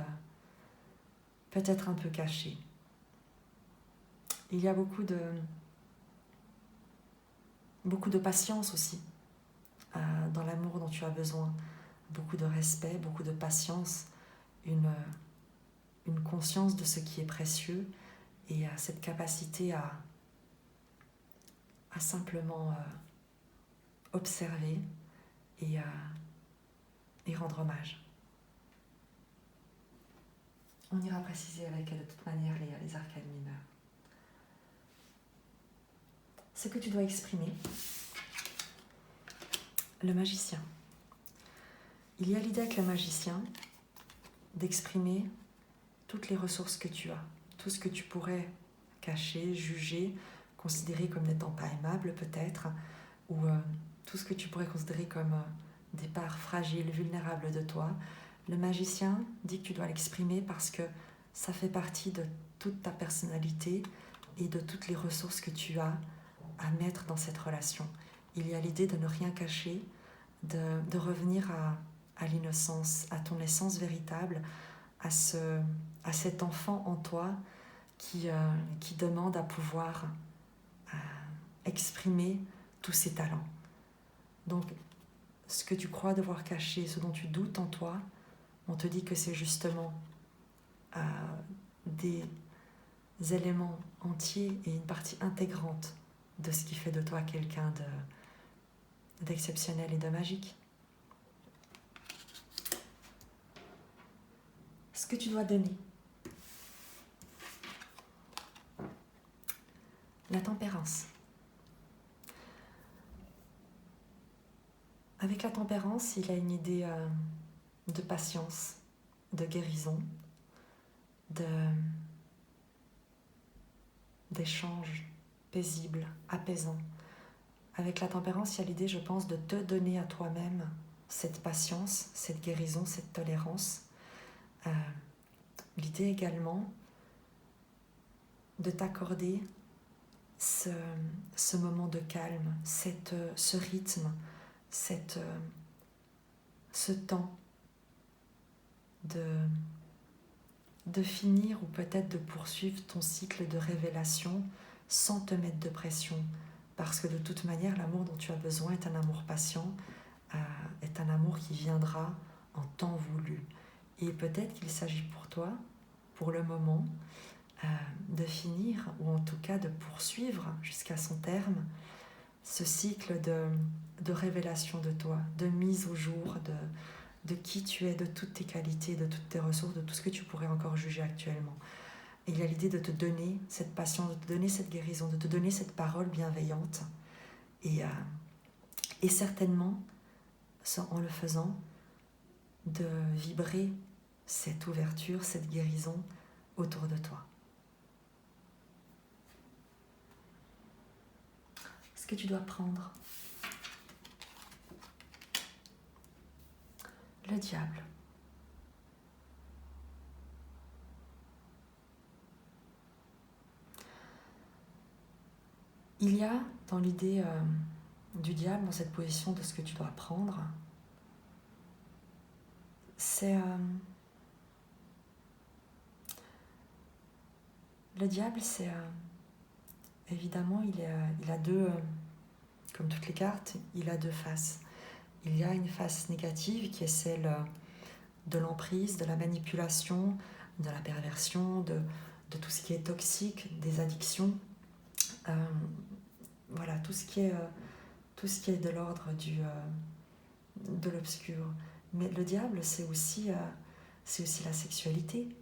un peu cachées. Il y a beaucoup de patience aussi dans l'amour dont tu as besoin. Beaucoup de respect, beaucoup de patience, une conscience de ce qui est précieux et cette capacité à simplement observer et rendre hommage. On ira préciser avec de toute manière les arcanes mineures. Ce que tu dois exprimer, le magicien. Il y a l'idée avec le magicien d'exprimer toutes les ressources que tu as, tout ce que tu pourrais cacher, juger, considérer comme n'étant pas aimable peut-être, ou tout ce que tu pourrais considérer comme des parts fragiles, vulnérables de toi. Le magicien dit que tu dois l'exprimer parce que ça fait partie de toute ta personnalité et de toutes les ressources que tu as à mettre dans cette relation. Il y a l'idée de ne rien cacher, de revenir à l'innocence, à ton essence véritable, à cet enfant en toi qui demande à pouvoir exprimer tous ses talents. Donc, ce que tu crois devoir cacher, ce dont tu doutes en toi, on te dit que c'est justement des éléments entiers et une partie intégrante de ce qui fait de toi quelqu'un d'exceptionnel et de magique. Ce que tu dois donner. La tempérance. Avec la tempérance, il y a une idée de patience, de guérison, d'échange paisible, apaisant. Avec la tempérance, il y a l'idée, je pense, de te donner à toi-même cette patience, cette guérison, cette tolérance. L'idée également de t'accorder ce moment de calme, ce rythme, ce temps de finir ou peut-être de poursuivre ton cycle de révélation sans te mettre de pression. Parce que de toute manière, l'amour dont tu as besoin est un amour patient, est un amour qui viendra en temps voulu. Et peut-être qu'il s'agit pour toi, pour le moment, de finir, ou en tout cas de poursuivre jusqu'à son terme, ce cycle de révélation de toi, de mise au jour, de qui tu es, de toutes tes qualités, de toutes tes ressources, de tout ce que tu pourrais encore juger actuellement. Et il y a l'idée de te donner cette patience, de te donner cette guérison, de te donner cette parole bienveillante. Et certainement, en le faisant, de vibrer cette ouverture, cette guérison autour de toi. Ce que tu dois prendre. Le diable. Il y a dans l'idée du diable, dans cette position de ce que tu dois prendre, c'est... le diable, c'est... évidemment, il a deux... comme toutes les cartes, il a deux faces. Il y a une face négative qui est celle de l'emprise, de la manipulation, de la perversion, de tout ce qui est toxique, des addictions. Voilà, tout ce qui est de l'ordre de l'obscur. Mais le diable, c'est aussi la sexualité,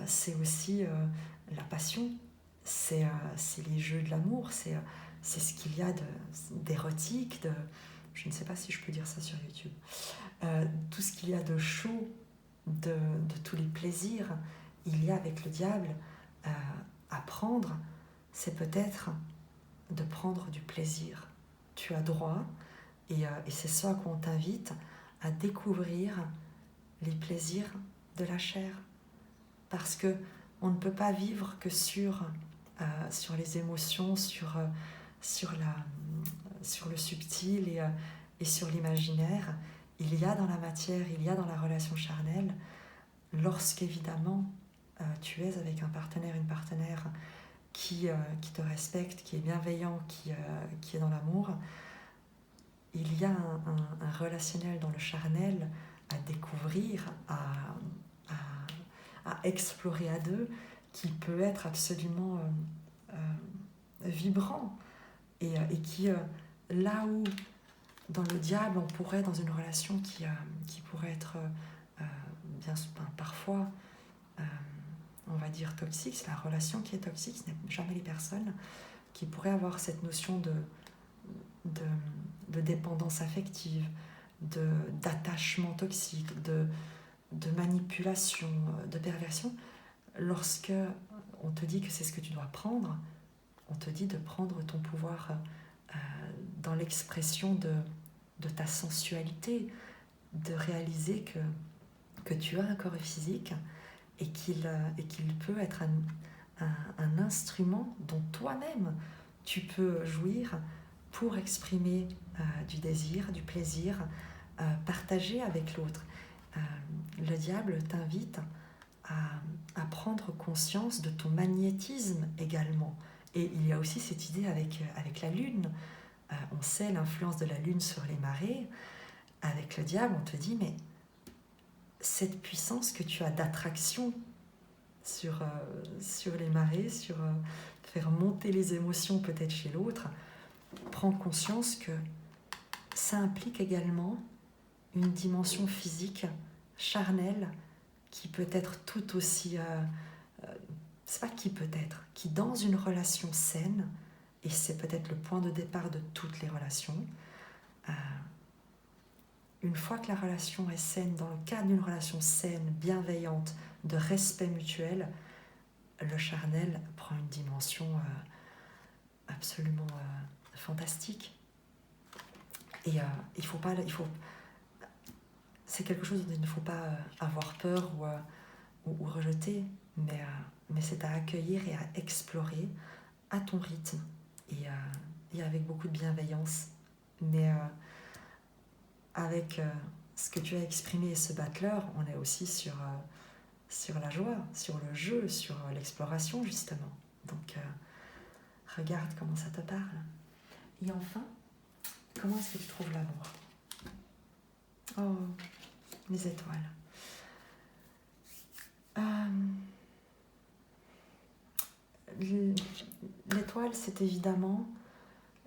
c'est aussi la passion, c'est les jeux de l'amour, c'est ce qu'il y a d'érotique, je ne sais pas si je peux dire ça sur YouTube, tout ce qu'il y a de chaud, de tous les plaisirs, il y a avec le diable à prendre, c'est peut-être de prendre du plaisir. Tu as droit, et c'est ça qu'on t'invite à découvrir les plaisirs de la chair. Parce que on ne peut pas vivre que sur les émotions, sur le subtil et sur l'imaginaire. Il y a dans la matière, il y a dans la relation charnelle, lorsqu'évidemment tu es avec un partenaire, une partenaire qui te respecte, qui est bienveillant, qui est dans l'amour, il y a un relationnel dans le charnel à découvrir, à explorer à deux, qui peut être absolument vibrant et qui, là où dans le diable on pourrait, dans une relation qui pourrait être parfois on va dire toxique, c'est la relation qui est toxique, ce n'est jamais les personnes qui pourraient avoir cette notion de dépendance affective, d'attachement toxique, de manipulation, de perversion. Lorsque on te dit que c'est ce que tu dois prendre, on te dit de prendre ton pouvoir dans l'expression de ta sensualité, de réaliser que tu as un corps physique et qu'il peut être un instrument dont toi-même tu peux jouir pour exprimer du désir, du plaisir, partager avec l'autre. Le diable t'invite à prendre conscience de ton magnétisme également. Et il y a aussi cette idée avec la lune. On sait l'influence de la lune sur les marées. Avec le diable, on te dit, mais cette puissance que tu as d'attraction sur les marées, sur faire monter les émotions peut-être chez l'autre, prends conscience que ça implique également une dimension physique, charnelle, qui peut être tout aussi... c'est pas qui peut être, qui dans une relation saine, et c'est peut-être le point de départ de toutes les relations, une fois que la relation est saine, dans le cadre d'une relation saine, bienveillante, de respect mutuel, le charnel prend une dimension absolument fantastique. Et c'est quelque chose dont il ne faut pas avoir peur ou rejeter, mais c'est à accueillir et à explorer à ton rythme et avec beaucoup de bienveillance. Mais avec ce que tu as exprimé et ce battleur, on est aussi sur la joie, sur le jeu, sur l'exploration justement. Donc regarde comment ça te parle. Et enfin, comment est-ce que tu trouves l'amour? Oh, mes étoiles. L'étoile, c'est évidemment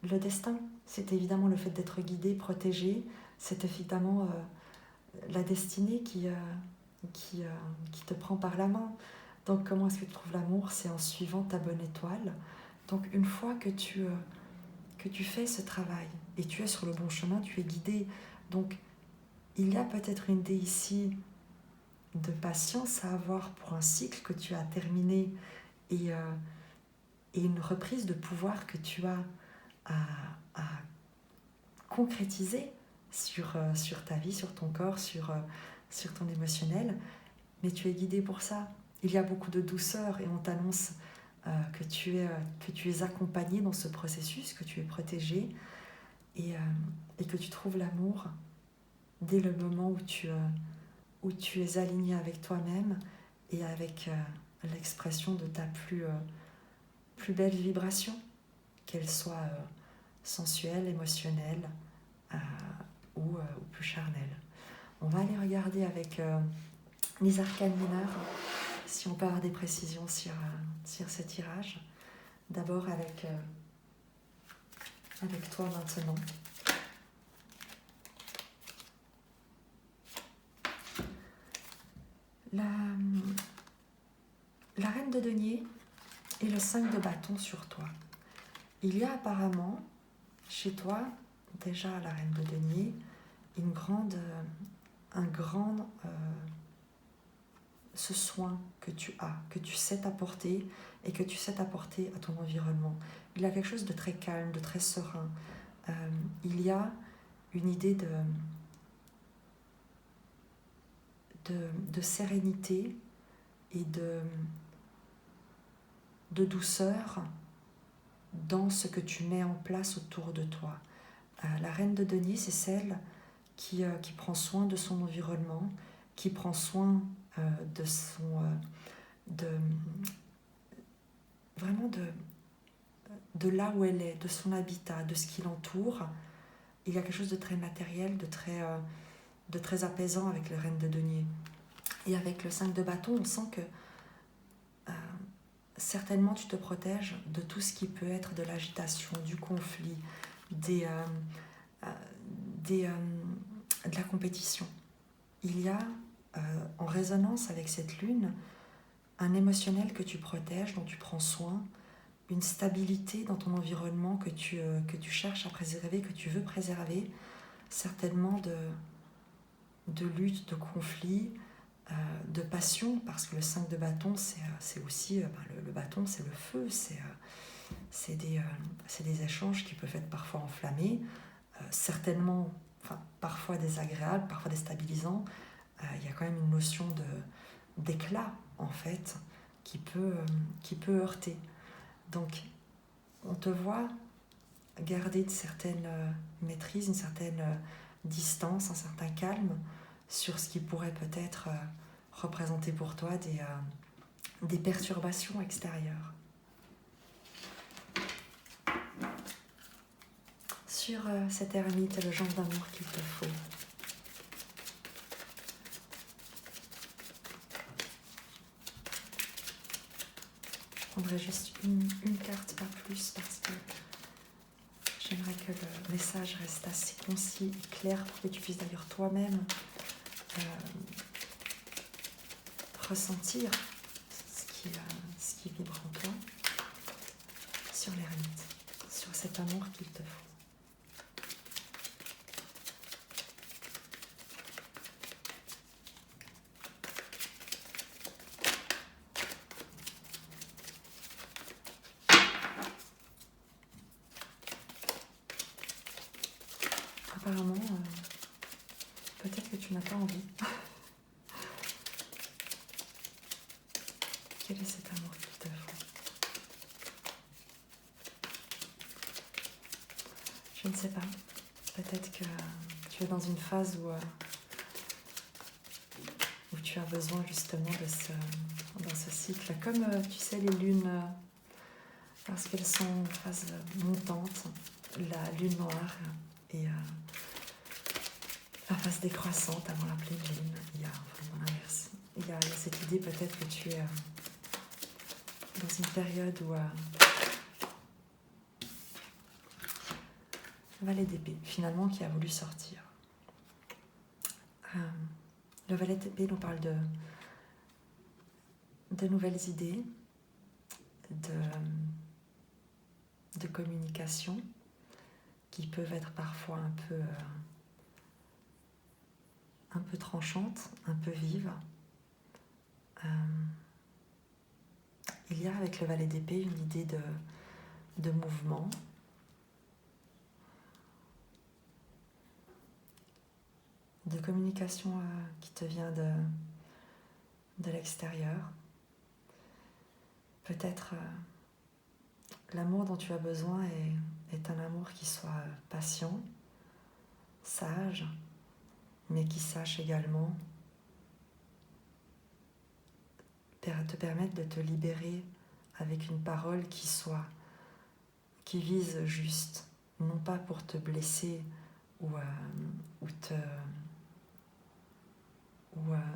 le destin, c'est évidemment le fait d'être guidé, protégé, c'est évidemment la destinée qui te prend par la main. Donc comment est-ce que tu trouves l'amour? C'est en suivant ta bonne étoile. Donc une fois que tu fais ce travail et tu es sur le bon chemin, tu es guidé. Donc il y a peut-être une idée ici de patience à avoir pour un cycle que tu as terminé et une reprise de pouvoir que tu as à concrétiser sur ta vie, sur ton corps, sur ton émotionnel. Mais tu es guidé pour ça. Il y a beaucoup de douceur et on t'annonce que tu es accompagné dans ce processus, que tu es protégé et que tu trouves l'amour dès le moment où tu es aligné avec toi-même et avec l'expression de ta plus belle vibration, qu'elle soit sensuelle, émotionnelle ou plus charnelle. On va aller regarder avec les arcanes mineurs si on peut avoir des précisions sur ce tirage. D'abord avec toi maintenant. La, la reine de denier et le 5 de bâton sur toi. Il y a apparemment chez toi, déjà à la reine de denier, un grand ce soin que tu as, que tu sais t'apporter et que tu sais t'apporter à ton environnement. Il y a quelque chose de très calme, de très serein. Il y a une idée de sérénité et de douceur dans ce que tu mets en place autour de toi. La reine de denier, c'est celle qui prend soin de son environnement, qui prend soin de son... vraiment de là où elle est, de son habitat, de ce qui l'entoure. Il y a quelque chose de très matériel, de très apaisant avec la reine de denier. Et avec le 5 de bâton, on sent que certainement tu te protèges de tout ce qui peut être de l'agitation, du conflit, de la compétition. Il y a, en résonance avec cette lune, un émotionnel que tu protèges, dont tu prends soin, une stabilité dans ton environnement que tu cherches à préserver, que tu veux préserver, certainement de lutte, de conflit, de passion, parce que le 5 de bâton, c'est aussi, le bâton, c'est le feu, c'est des échanges qui peuvent être parfois enflammés, certainement, parfois désagréables, parfois déstabilisants. Il y a quand même une notion d'éclat, en fait, qui peut heurter. Donc, on te voit garder une certaine maîtrise, une certaine distance, un certain calme sur ce qui pourrait peut-être représenter pour toi des perturbations extérieures. Sur cette ermite, le genre d'amour qu'il te faut. Je prendrai juste une carte, pas plus, parce que j'aimerais que le message reste assez concis et clair pour que tu puisses d'ailleurs toi-même ressentir ce qui vibre en toi sur l'ermite, sur cet amour qu'il te faut. Apparemment, peut-être que tu n'as pas envie. Quel est cet amour qu'il te faut? Je ne sais pas. Peut-être que tu es dans une phase où tu as besoin justement dans ce cycle. Comme tu sais, les lunes, parce qu'elles sont en phase montante, la lune noire et la phase décroissante avant la pleine lune. Il y a, dans l'inverse, il y a cette idée peut-être que tu es dans une période où valet d'épée, finalement, qui a voulu sortir. Le valet d'épée nous parle de nouvelles idées, de communication, qui peuvent être parfois un peu tranchantes, un peu vives. Il y a avec le valet d'épée une idée de mouvement, de communication qui te vient de l'extérieur. Peut-être l'amour dont tu as besoin est un amour qui soit patient, sage, mais qui sache également te permettre de te libérer avec une parole qui vise juste, non pas pour te blesser ou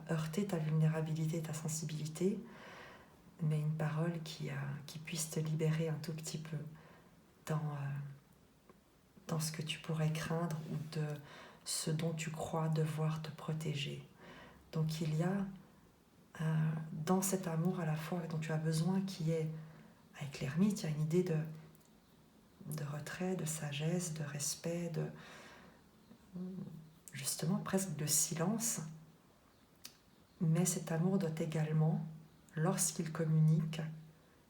heurter ta vulnérabilité, ta sensibilité, mais une parole qui puisse te libérer un tout petit peu dans ce que tu pourrais craindre ou de ce dont tu crois devoir te protéger. Donc il y a dans cet amour à la fois dont tu as besoin, qui est, avec l'ermite, il y a une idée de retrait, de sagesse, de respect, justement presque de silence. Mais cet amour doit également, lorsqu'il communique,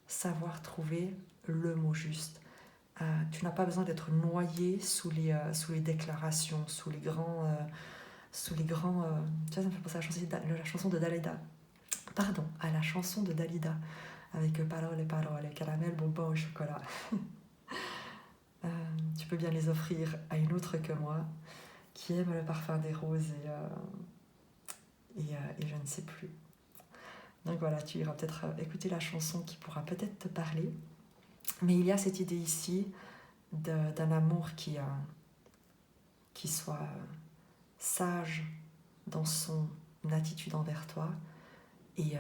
savoir trouver le mot juste. Tu n'as pas besoin d'être noyé sous les déclarations, sous les grands... tu vois, ça me fait penser à la chanson de Dalida. Pardon, à la chanson de Dalida, avec Parole, parole, caramel, bonbon au chocolat. Tu peux bien les offrir à une autre que moi, qui aime le parfum des roses et je ne sais plus. Donc voilà, tu iras peut-être écouter la chanson qui pourra peut-être te parler. Mais il y a cette idée ici d'un amour qui soit sage dans son attitude envers toi et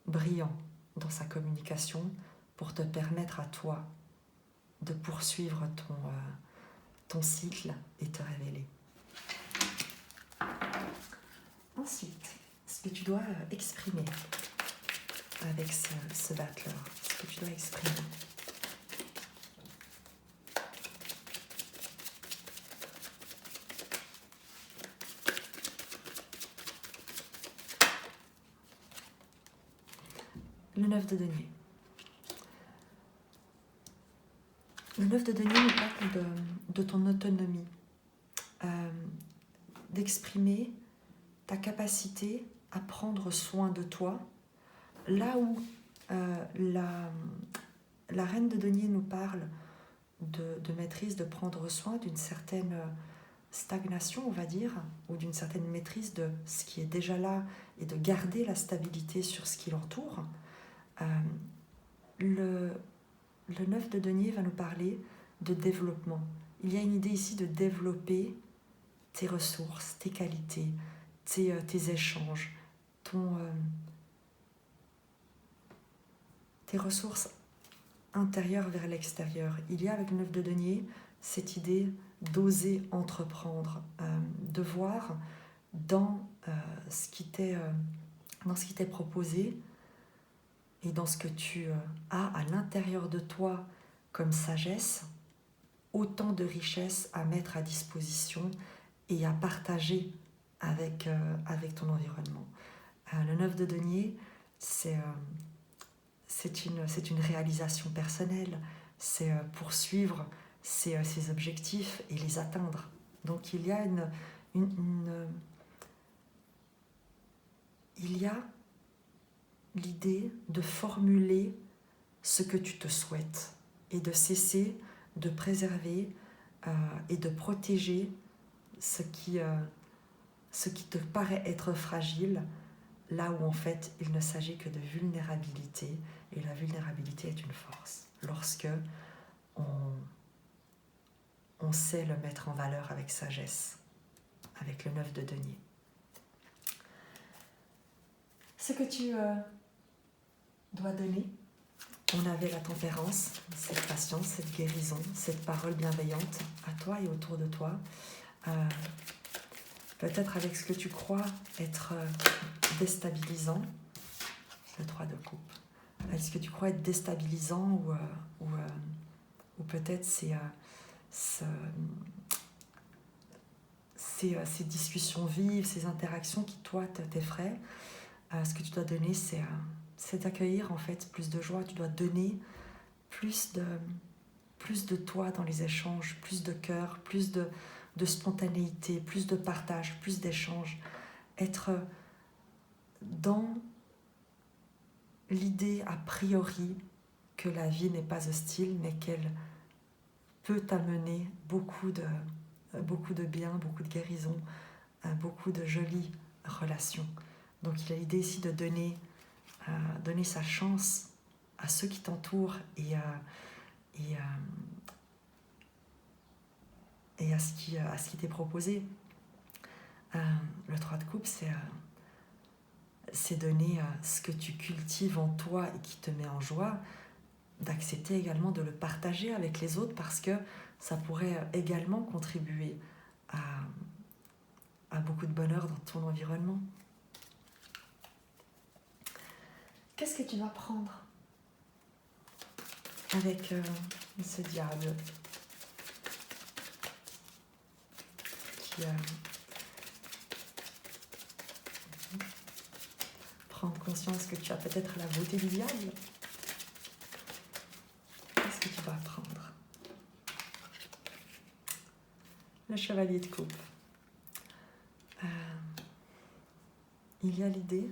brillant dans sa communication pour te permettre à toi de poursuivre ton cycle et te révéler. Ensuite, ce que tu dois exprimer avec ce battleur, ce que tu dois exprimer. Le 9 de denier. Le 9 de denier nous parle de ton autonomie, d'exprimer ta capacité à prendre soin de toi, là où la reine de denier nous parle de maîtrise, de prendre soin, d'une certaine stagnation, on va dire, ou d'une certaine maîtrise de ce qui est déjà là et de garder la stabilité sur ce qui l'entoure. Le 9 de denier va nous parler de développement. Il y a une idée ici de développer tes ressources, tes qualités, tes échanges, tes ressources intérieures vers l'extérieur. Il y a avec le 9 de denier cette idée d'oser entreprendre, de voir dans ce qui t'est proposé et dans ce que tu as à l'intérieur de toi comme sagesse, autant de richesses à mettre à disposition et à partager avec ton environnement. Le 9 de denier, c'est une réalisation personnelle, c'est poursuivre ses objectifs et les atteindre. Donc il y a il y a l'idée de formuler ce que tu te souhaites et de cesser de préserver et de protéger ce qui te paraît être fragile, là où en fait il ne s'agit que de vulnérabilité, et la vulnérabilité est une force lorsque on sait le mettre en valeur avec sagesse, avec le 9 de denier. Ce que tu dois donner, on avait la tempérance, cette patience, cette guérison, cette parole bienveillante à toi et autour de toi. Peut-être avec ce que tu crois être déstabilisant, le 3 de coupe. Avec ce que tu crois être déstabilisant ou peut-être ces discussions vives, ces interactions qui, toi, t'effraient. Ce que tu dois donner, c'est d'accueillir en fait plus de joie. Tu dois donner plus de toi dans les échanges, plus de cœur, plus de spontanéité, plus de partage, plus d'échanges. Être dans l'idée a priori que la vie n'est pas hostile, mais qu'elle peut amener beaucoup de bien, beaucoup de guérison, beaucoup de jolies relations. Donc il y a l'idée ici de donner sa chance à ceux qui t'entourent et à ce qui t'est proposé. Le 3 de coupe, c'est donner ce que tu cultives en toi et qui te met en joie, d'accepter également de le partager avec les autres parce que ça pourrait également contribuer à beaucoup de bonheur dans ton environnement. Qu'est-ce que tu vas prendre avec ce diable qui prendre conscience que tu as peut-être la beauté du diable? Qu'est-ce que tu vas prendre? Le chevalier de coupe. Il y a l'idée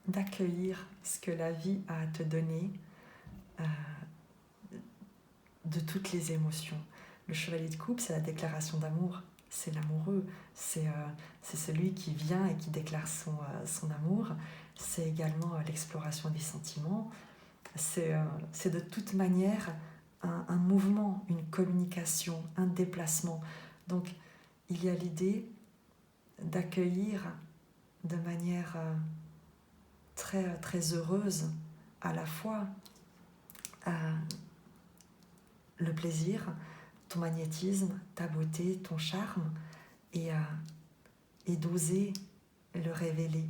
d'accueillir ce que la vie a à te donner, de toutes les émotions. Le chevalier de coupe, c'est la déclaration d'amour, c'est l'amoureux, c'est celui qui vient et qui déclare son amour, c'est également l'exploration des sentiments, c'est de toute manière un mouvement, une communication, un déplacement. Donc il y a l'idée d'accueillir de manière très, très heureuse à la fois le plaisir, ton magnétisme, ta beauté, ton charme, et d'oser le révéler,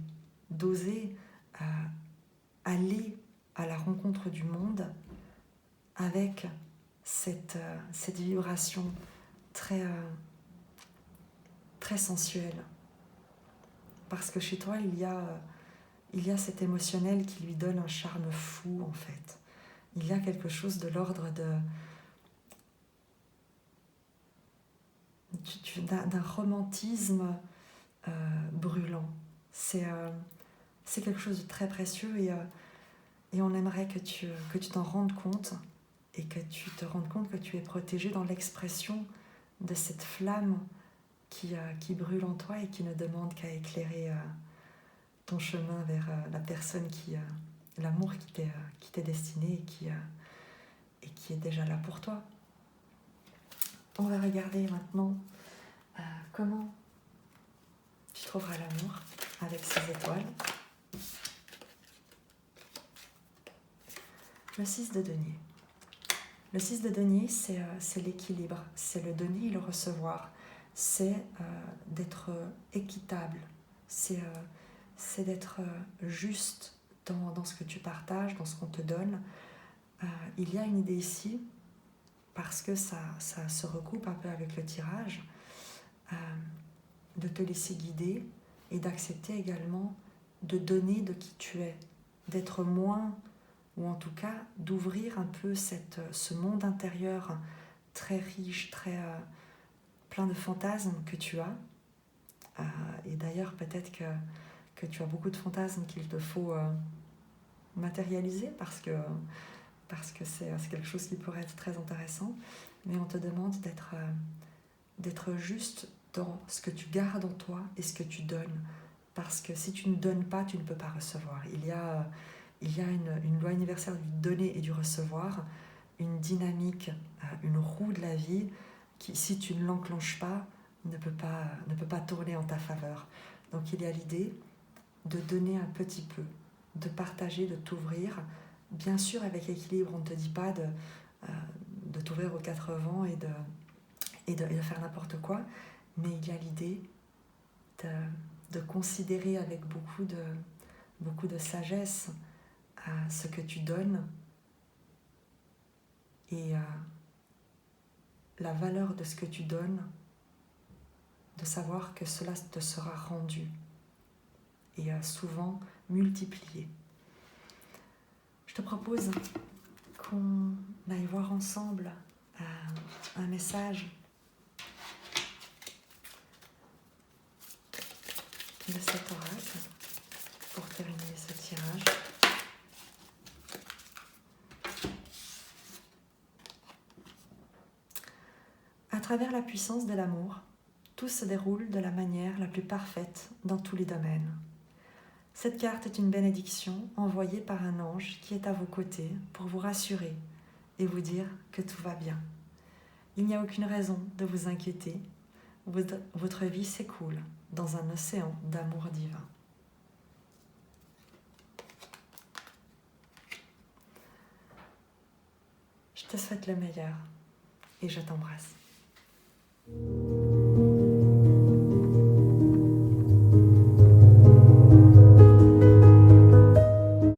d'oser aller à la rencontre du monde avec cette vibration très, très sensuelle. Parce que chez toi, il y a cet émotionnel qui lui donne un charme fou, en fait. Il y a quelque chose de l'ordre d'un romantisme brûlant. C'est quelque chose de très précieux et on aimerait que tu t'en rendes compte et que tu te rendes compte que tu es protégé dans l'expression de cette flamme qui brûle en toi et qui ne demande qu'à éclairer ton chemin vers la personne l'amour qui t'est destiné et qui est déjà là pour toi. On va regarder maintenant comment tu trouveras l'amour avec ces étoiles. Le 6 de denier. Le 6 de denier, c'est l'équilibre, c'est le donner et le recevoir. C'est d'être équitable, c'est d'être juste dans ce que tu partages, dans ce qu'on te donne. Il y a une idée ici, parce que ça se recoupe un peu avec le tirage, de te laisser guider et d'accepter également de donner de qui tu es, d'être moins, ou en tout cas d'ouvrir un peu ce monde intérieur très riche, très plein de fantasmes que tu as. Et d'ailleurs, peut-être que tu as beaucoup de fantasmes qu'il te faut matérialiser parce que c'est quelque chose qui pourrait être très intéressant. Mais on te demande d'être juste dans ce que tu gardes en toi et ce que tu donnes. Parce que si tu ne donnes pas, tu ne peux pas recevoir. Il y a une loi universelle du donner et du recevoir, une dynamique, une roue de la vie qui, si tu ne l'enclenches pas, ne peut pas tourner en ta faveur. Donc il y a l'idée de donner un petit peu, de partager, de t'ouvrir. Bien sûr, avec équilibre, on ne te dit pas de t'ouvrir aux quatre vents et de faire n'importe quoi, mais il y a l'idée de considérer avec beaucoup de sagesse ce que tu donnes et la valeur de ce que tu donnes, de savoir que cela te sera rendu et souvent multiplié. Je te propose qu'on aille voir ensemble un message de cet oracle pour terminer ce tirage. À travers la puissance de l'amour, tout se déroule de la manière la plus parfaite dans tous les domaines. Cette carte est une bénédiction envoyée par un ange qui est à vos côtés pour vous rassurer et vous dire que tout va bien. Il n'y a aucune raison de vous inquiéter. Votre vie s'écoule dans un océan d'amour divin. Je te souhaite le meilleur et je t'embrasse.